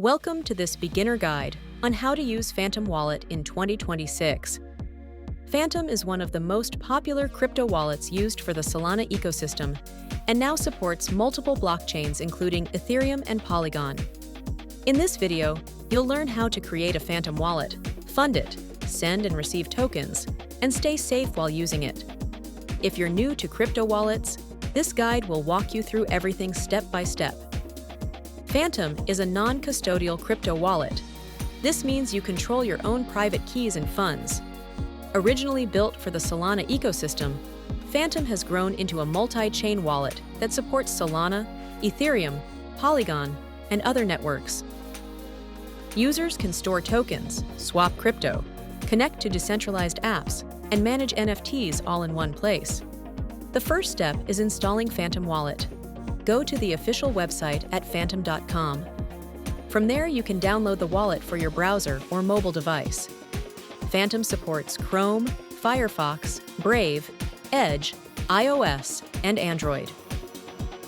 Welcome to this beginner guide on how to use Phantom Wallet in 2026. Phantom is one of the most popular crypto wallets used for the Solana ecosystem and now supports multiple blockchains including Ethereum and Polygon. In this video, you'll learn how to create a Phantom wallet, fund it, send and receive tokens, and stay safe while using it. If you're new to crypto wallets, this guide will walk you through everything step by step. Phantom is a non-custodial crypto wallet. This means you control your own private keys and funds. Originally built for the Solana ecosystem, Phantom has grown into a multi-chain wallet that supports Solana, Ethereum, Polygon, and other networks. Users can store tokens, swap crypto, connect to decentralized apps, and manage NFTs all in one place. The first step is installing Phantom Wallet. Go to the official website at phantom.com. From there, you can download the wallet for your browser or mobile device. Phantom supports Chrome, Firefox, Brave, Edge, iOS, and Android.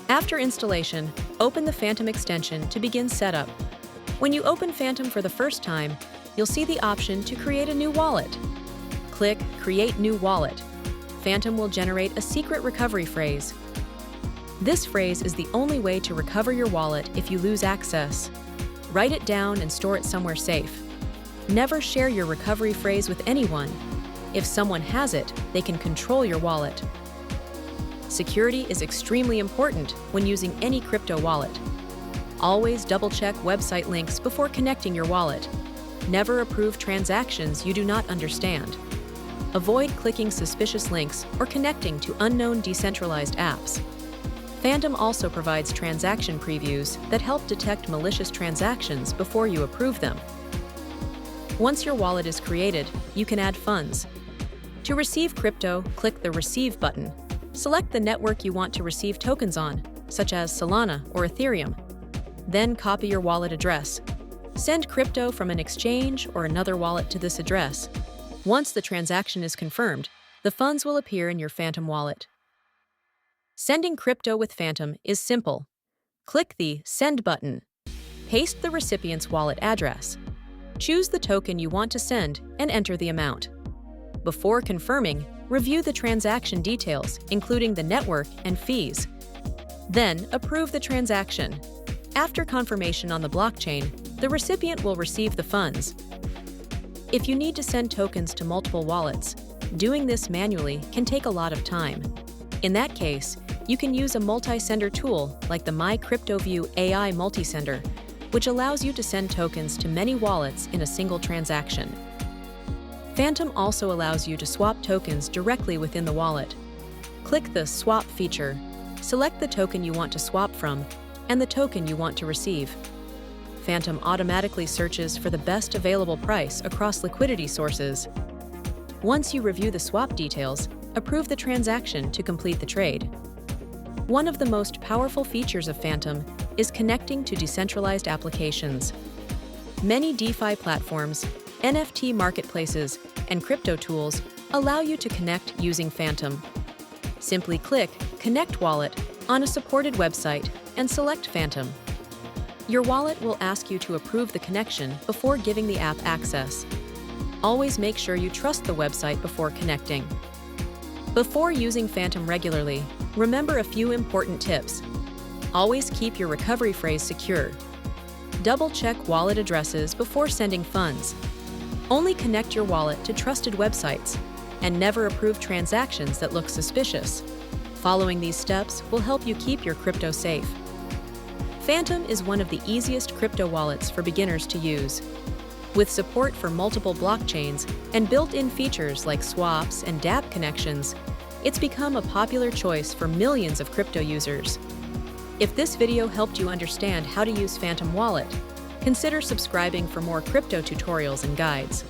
After installation, open the Phantom extension to begin setup. When you open Phantom for the first time, you'll see the option to create a new wallet. Click Create New Wallet. Phantom will generate a secret recovery phrase. This phrase is the only way to recover your wallet if you lose access. Write it down and store it somewhere safe. Never share your recovery phrase with anyone. If someone has it, they can control your wallet. Security is extremely important when using any crypto wallet. Always double-check website links before connecting your wallet. Never approve transactions you do not understand. Avoid clicking suspicious links or connecting to unknown decentralized apps. Phantom also provides transaction previews that help detect malicious transactions before you approve them. Once your wallet is created, you can add funds. To receive crypto, click the Receive button. Select the network you want to receive tokens on, such as Solana or Ethereum. Then copy your wallet address. Send crypto from an exchange or another wallet to this address. Once the transaction is confirmed, the funds will appear in your Phantom wallet. Sending crypto with Phantom is simple. Click the Send button. Paste the recipient's wallet address. Choose the token you want to send and enter the amount. Before confirming, review the transaction details, including the network and fees. Then, approve the transaction. After confirmation on the blockchain, the recipient will receive the funds. If you need to send tokens to multiple wallets, doing this manually can take a lot of time. In that case, you can use a multisender tool like the MyCryptoView AI Multisender, which allows you to send tokens to many wallets in a single transaction. Phantom also allows you to swap tokens directly within the wallet. Click the Swap feature, select the token you want to swap from, and the token you want to receive. Phantom automatically searches for the best available price across liquidity sources. Once you review the swap details, approve the transaction to complete the trade. One of the most powerful features of Phantom is connecting to decentralized applications. Many DeFi platforms, NFT marketplaces, and crypto tools allow you to connect using Phantom. Simply click Connect Wallet on a supported website and select Phantom. Your wallet will ask you to approve the connection before giving the app access. Always make sure you trust the website before connecting. Before using Phantom regularly, remember a few important tips. Always keep your recovery phrase secure. Double-check wallet addresses before sending funds. Only connect your wallet to trusted websites, and never approve transactions that look suspicious. Following these steps will help you keep your crypto safe. Phantom is one of the easiest crypto wallets for beginners to use. With support for multiple blockchains and built-in features like swaps and dApp connections, it's become a popular choice for millions of crypto users. If this video helped you understand how to use Phantom Wallet, consider subscribing for more crypto tutorials and guides.